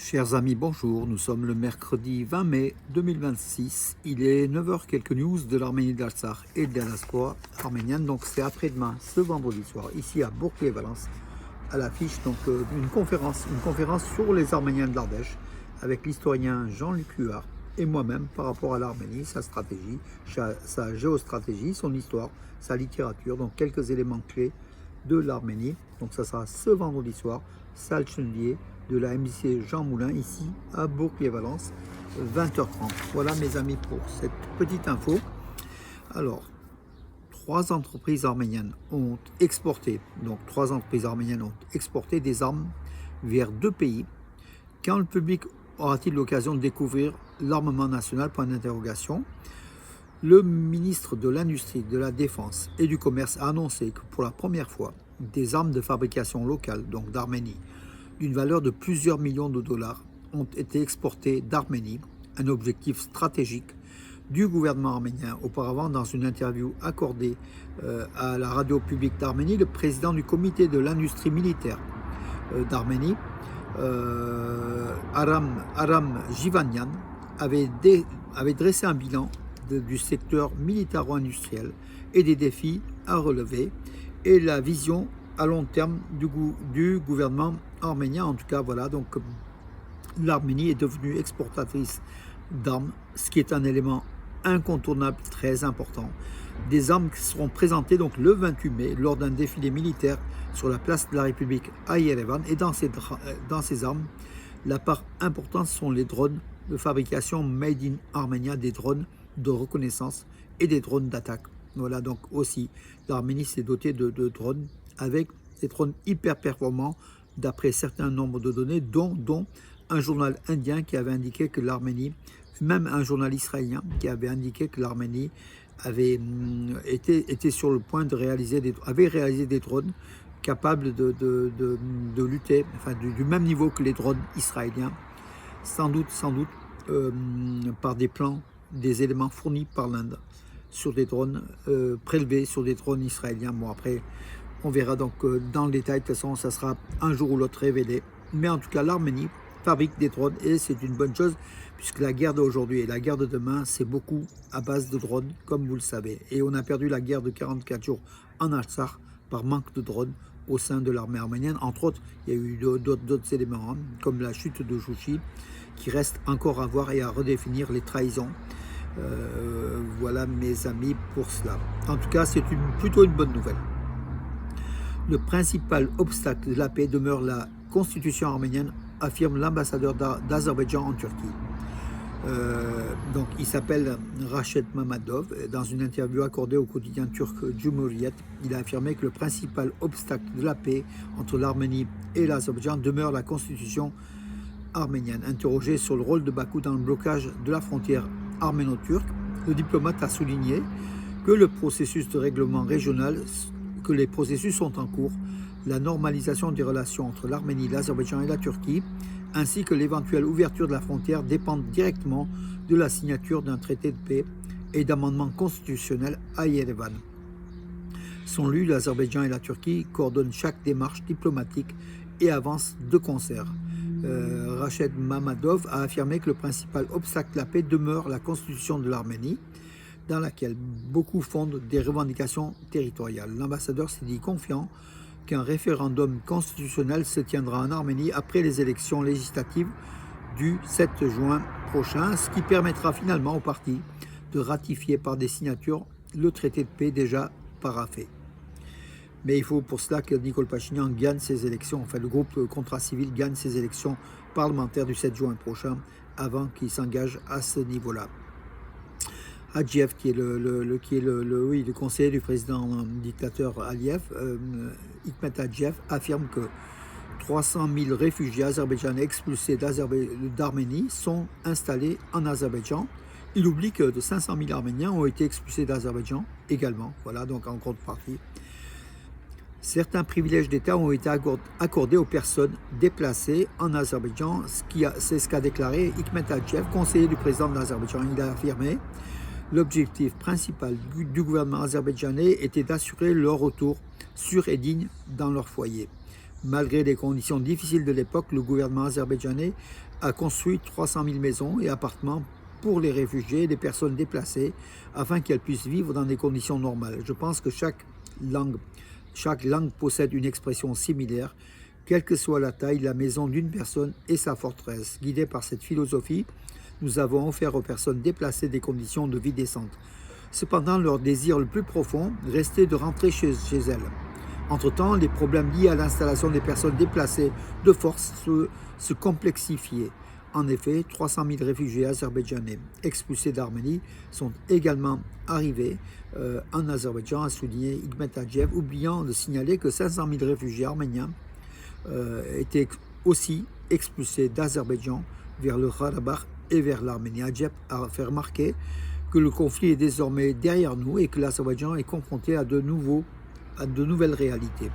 Chers amis, bonjour. Nous sommes le mercredi 20 mai 2026. Il est 9 heures quelques news de l'Arménie d'Artsakh et de la diaspora arménienne. Donc c'est après-demain, ce vendredi soir, ici à Bourg-et-Valence, à l'affiche une conférence sur les Arméniens de l'Ardèche avec l'historien Jean-Luc Huard et moi-même par rapport à l'Arménie, sa stratégie, sa géostratégie, son histoire, sa littérature, donc quelques éléments clés de l'Arménie. Donc ça sera ce vendredi soir, salle Chenelier de la MJC Jean Moulin, ici à Bourg-et-Valence, 20h30. Voilà mes amis pour cette petite info. Alors, trois entreprises arméniennes ont exporté des armes vers deux pays. Quand le public aura-t-il l'occasion de découvrir l'armement national? Point d'interrogation. Le ministre de l'Industrie, de la Défense et du Commerce a annoncé que pour la première fois, des armes de fabrication locale, donc d'Arménie, d'une valeur de plusieurs millions de dollars, ont été exportées d'Arménie, un objectif stratégique du gouvernement arménien. Auparavant, dans une interview accordée à la radio publique d'Arménie, le président du comité de l'industrie militaire d'Arménie, Aram Jivanyan, avait dressé un bilan du secteur militaro-industriel et des défis à relever et la vision à long terme du gouvernement arménien. En tout cas, voilà, donc l'Arménie est devenue exportatrice d'armes, ce qui est un élément incontournable, très important. Des armes qui seront présentées donc le 28 mai lors d'un défilé militaire sur la place de la République à Yerevan. Et dans ces armes, la part importante sont les drones de fabrication Made in Armenia, des drones de reconnaissance et des drones d'attaque. Voilà, donc aussi, l'Arménie s'est dotée de drones avec des drones hyper performants d'après certains nombres de données, dont un journal indien qui avait indiqué que l'Arménie, même un journal israélien qui avait indiqué que l'Arménie avait été sur le point de réaliser des drones capables de lutter, enfin du même niveau que les drones israéliens, sans doute par des plans, des éléments fournis par l'Inde sur des drones prélevés sur des drones israéliens. Bon, après, on verra donc dans le détail. De toute façon, ça sera un jour ou l'autre révélé. Mais en tout cas, l'Arménie fabrique des drones et c'est une bonne chose puisque la guerre d'aujourd'hui et la guerre de demain, c'est beaucoup à base de drones, comme vous le savez. Et on a perdu la guerre de 44 jours en Artsakh par manque de drones au sein de l'armée arménienne. Entre autres, il y a eu d'autres éléments, comme la chute de Jouchi, qui reste encore à voir et à redéfinir les trahisons. Voilà mes amis pour cela. En tout cas, c'est plutôt une bonne nouvelle. Le principal obstacle de la paix demeure la constitution arménienne, affirme l'ambassadeur d'Azerbaïdjan en Turquie. Donc, il s'appelle Rached Mamadov. Dans une interview accordée au quotidien turc Cumhuriyet, il a affirmé que le principal obstacle de la paix entre l'Arménie et l'Azerbaïdjan demeure la constitution arménienne. Interrogé sur le rôle de Bakou dans le blocage de la frontière arméno-turque, le diplomate a souligné que le processus de règlement régional, que les processus sont en cours, la normalisation des relations entre l'Arménie, l'Azerbaïdjan et la Turquie, ainsi que l'éventuelle ouverture de la frontière dépendent directement de la signature d'un traité de paix et d'amendements constitutionnels à Yerevan. Selon lui, l'Azerbaïdjan et la Turquie coordonnent chaque démarche diplomatique et avancent de concert. Rached Mamadov a affirmé que le principal obstacle à la paix demeure la constitution de l'Arménie, dans laquelle beaucoup fondent des revendications territoriales. L'ambassadeur s'est dit confiant qu'un référendum constitutionnel se tiendra en Arménie après les élections législatives du 7 juin prochain, ce qui permettra finalement aux partis de ratifier par des signatures le traité de paix déjà paraphé. Mais il faut pour cela que Nicole Pachinian gagne ses élections, enfin le groupe Contrat Civil gagne ses élections parlementaires du 7 juin prochain, avant qu'il s'engage à ce niveau-là. Adjiev, qui est le conseiller du président dictateur Aliyev, Hikmet Adjiev, affirme que 300 000 réfugiés azerbaïdjanais expulsés d'Arménie sont installés en Azerbaïdjan. Il oublie que de 500 000 Arméniens ont été expulsés d'Azerbaïdjan également. Voilà, donc en contrepartie. Certains privilèges d'État ont été accordés aux personnes déplacées en Azerbaïdjan. C'est ce qu'a déclaré Hikmet Adjiev, conseiller du président de l'Azerbaïdjan. Il a affirmé l'objectif principal du gouvernement azerbaïdjanais était d'assurer leur retour sûr et digne dans leur foyer. Malgré les conditions difficiles de l'époque, le gouvernement azerbaïdjanais a construit 300 000 maisons et appartements pour les réfugiés et les personnes déplacées afin qu'elles puissent vivre dans des conditions normales. Je pense que chaque langue possède une expression similaire, quelle que soit la taille, la maison d'une personne et sa forteresse. Guidés par cette philosophie, nous avons offert aux personnes déplacées des conditions de vie décentes. Cependant, leur désir le plus profond restait de rentrer chez elles. Entre-temps, les problèmes liés à l'installation des personnes déplacées de force se complexifiaient. En effet, 300 000 réfugiés azerbaïdjanais expulsés d'Arménie sont également arrivés en Azerbaïdjan, a souligné Hikmet Adjev, oubliant de signaler que 500 000 réfugiés arméniens étaient aussi expulsés d'Azerbaïdjan vers le Karabakh et vers l'Arménie. Adjev a fait remarquer que le conflit est désormais derrière nous et que l'Azerbaïdjan est confronté à de nouvelles réalités.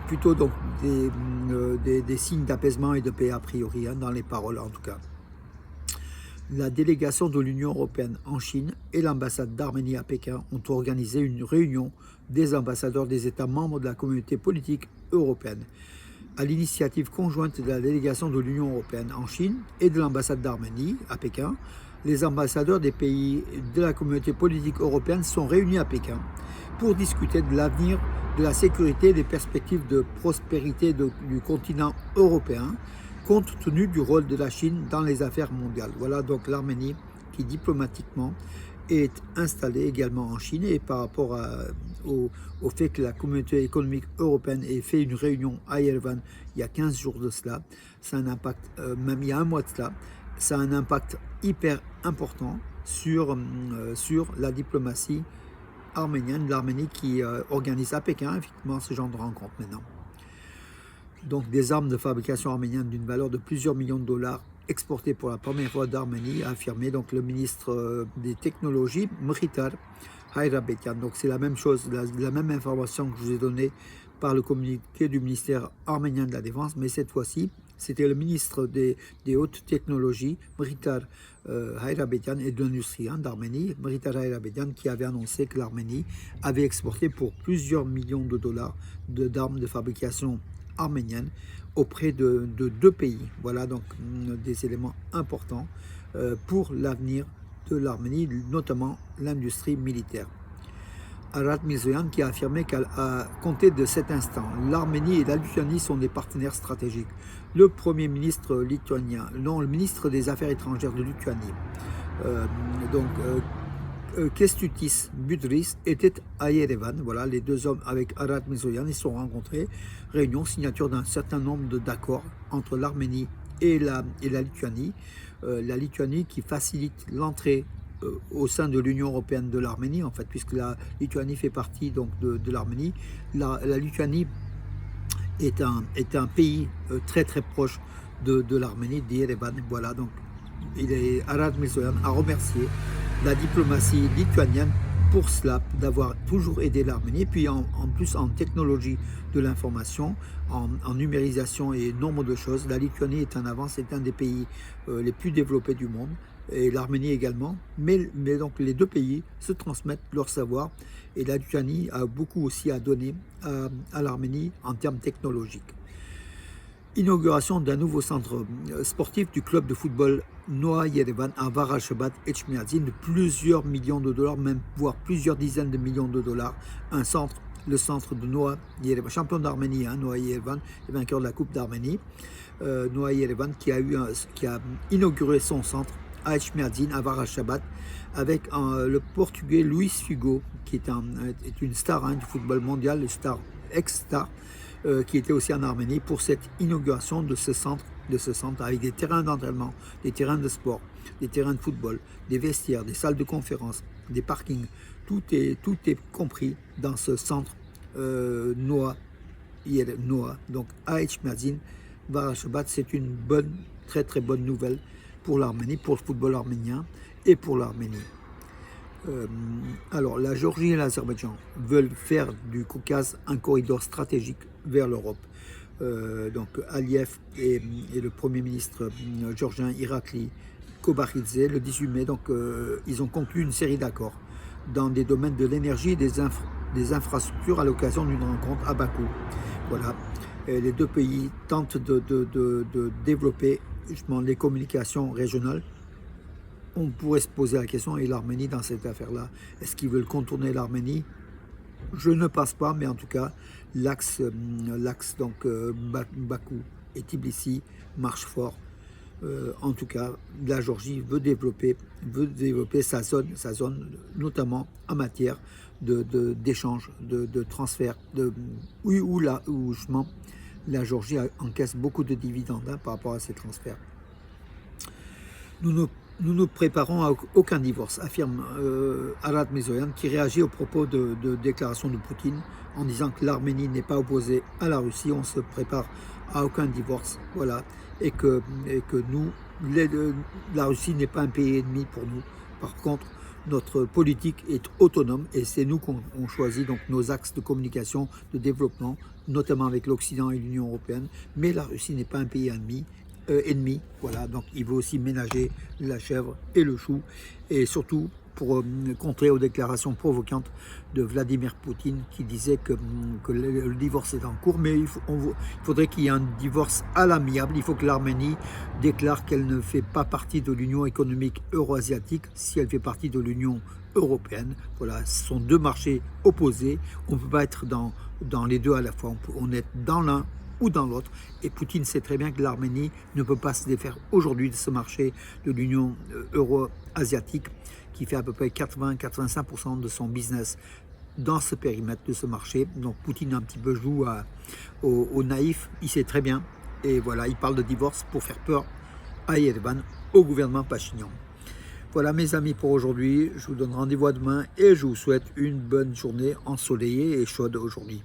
Plutôt donc des signes d'apaisement et de paix a priori, dans les paroles en tout cas. La délégation de l'Union européenne en Chine et l'ambassade d'Arménie à Pékin ont organisé une réunion des ambassadeurs des États membres de la communauté politique européenne. À l'initiative conjointe de la délégation de l'Union européenne en Chine et de l'ambassade d'Arménie à Pékin, les ambassadeurs des pays de la communauté politique européenne sont réunis à Pékin pour discuter de l'avenir, de la sécurité et des perspectives de prospérité du continent européen, compte tenu du rôle de la Chine dans les affaires mondiales. Voilà donc l'Arménie qui diplomatiquement est installée également en Chine, et par rapport au fait que la communauté économique européenne ait fait une réunion à Yerevan il y a 15 jours de cela, ça a un impact, même il y a un mois de cela, ça a un impact hyper important sur la diplomatie arménienne, l'Arménie qui organise à Pékin effectivement ce genre de rencontres maintenant. Donc des armes de fabrication arménienne d'une valeur de plusieurs millions de dollars exportées pour la première fois d'Arménie, a affirmé donc le ministre des technologies, Mkhitar Hayrabetian. Donc c'est la même chose, la même information que je vous ai donnée par le communiqué du ministère arménien de la Défense, mais cette fois-ci, c'était le ministre des hautes technologies, Mkhitar Hayrabetian, et de l'industrie d'Arménie, Mkhitar Hayrabetian, qui avait annoncé que l'Arménie avait exporté pour plusieurs millions de dollars d'armes de fabrication arménienne auprès de deux pays. Voilà donc des éléments importants pour l'avenir de l'Arménie, notamment l'industrie militaire. Arat Mirzoyan qui a affirmé qu'à compter de cet instant, l'Arménie et la Lituanie sont des partenaires stratégiques. Le Premier ministre lituanien, non, le ministre des Affaires étrangères de Lituanie, Kęstutis Budrys, était à Yerevan. Voilà, les deux hommes avec Arat Mirzoyan, ils se sont rencontrés. Réunion, signature d'un certain nombre d'accords entre l'Arménie et la Lituanie. La Lituanie qui facilite l'entrée au sein de l'Union européenne de l'Arménie, en fait, puisque la Lituanie fait partie donc de l'Arménie. La Lituanie est un pays très très proche de l'Arménie, d'Yerevan. Voilà, donc Arat Mirzoyan a remercié la diplomatie lituanienne pour cela, d'avoir toujours aidé l'Arménie, puis en plus en technologie de l'information, en numérisation et nombre de choses. La Lituanie est en avance, c'est un des pays les plus développés du monde, et l'Arménie également, mais donc les deux pays se transmettent leur savoir, et la Lituanie a beaucoup aussi à donner à l'Arménie en termes technologiques. Inauguration d'un nouveau centre sportif du club de football Noa Yerevan à Varashabat Etchmiadzin de plusieurs millions de dollars, même voire plusieurs dizaines de millions de dollars. Le centre de Noa Yerevan, champion d'Arménie, Noa Yerevan, vainqueur de la Coupe d'Arménie. Noa Yerevan qui a inauguré son centre à Etchmiadzin, à Varashabat, avec le Portugais Luis Figo, qui est une star du football mondial, ex-star, qui était aussi en Arménie pour cette inauguration de ce centre avec des terrains d'entraînement, des terrains de sport, des terrains de football, des vestiaires, des salles de conférence, des parkings. Tout est compris dans ce centre Noa. Donc à Etchmiadzin, Varashabat, c'est une très très bonne nouvelle pour l'Arménie, pour le football arménien et pour l'Arménie. Alors, la Géorgie et l'Azerbaïdjan veulent faire du Caucase un corridor stratégique vers l'Europe. Donc, Aliyev et le Premier ministre géorgien Irakli Kobakhidze, le 18 mai, donc, ils ont conclu une série d'accords dans des domaines de l'énergie et des infrastructures à l'occasion d'une rencontre à Bakou. Voilà. Et les deux pays tentent de développer justement les communications régionales. On pourrait se poser la question, et l'Arménie dans cette affaire-là, est-ce qu'ils veulent contourner l'Arménie? Je ne pense pas, mais en tout cas, l'axe donc Bakou et Tbilissi marche fort. En tout cas, la Géorgie veut développer sa zone, notamment en matière d'échange, de transfert, où justement la Géorgie encaisse beaucoup de dividendes par rapport à ces transferts. Nous nous préparons à aucun divorce, affirme Arad Mezoyan, qui réagit au propos de déclaration de Poutine en disant que l'Arménie n'est pas opposée à la Russie, on se prépare à aucun divorce, voilà, et que nous, la Russie n'est pas un pays ennemi pour nous. Par contre, notre politique est autonome et c'est nous qu'on choisit donc nos axes de communication, de développement, notamment avec l'Occident et l'Union européenne, mais la Russie n'est pas un pays ennemi, voilà, donc il veut aussi ménager la chèvre et le chou, et surtout pour contrer aux déclarations provocantes de Vladimir Poutine qui disait que le divorce est en cours, mais il faudrait qu'il y ait un divorce à l'amiable. Il faut que l'Arménie déclare qu'elle ne fait pas partie de l'Union économique euro-asiatique si elle fait partie de l'Union européenne. Voilà, ce sont deux marchés opposés, on ne peut pas être dans les deux à la fois, on est dans l'un ou dans l'autre. Et Poutine sait très bien que l'Arménie ne peut pas se défaire aujourd'hui de ce marché de l'Union euro-asiatique qui fait à peu près 80-85% de son business dans ce périmètre de ce marché. Donc Poutine un petit peu joue au naïf, il sait très bien. Et voilà, il parle de divorce pour faire peur à Yerevan, au gouvernement Pachinian. Voilà mes amis pour aujourd'hui, je vous donne rendez-vous à demain et je vous souhaite une bonne journée ensoleillée et chaude aujourd'hui.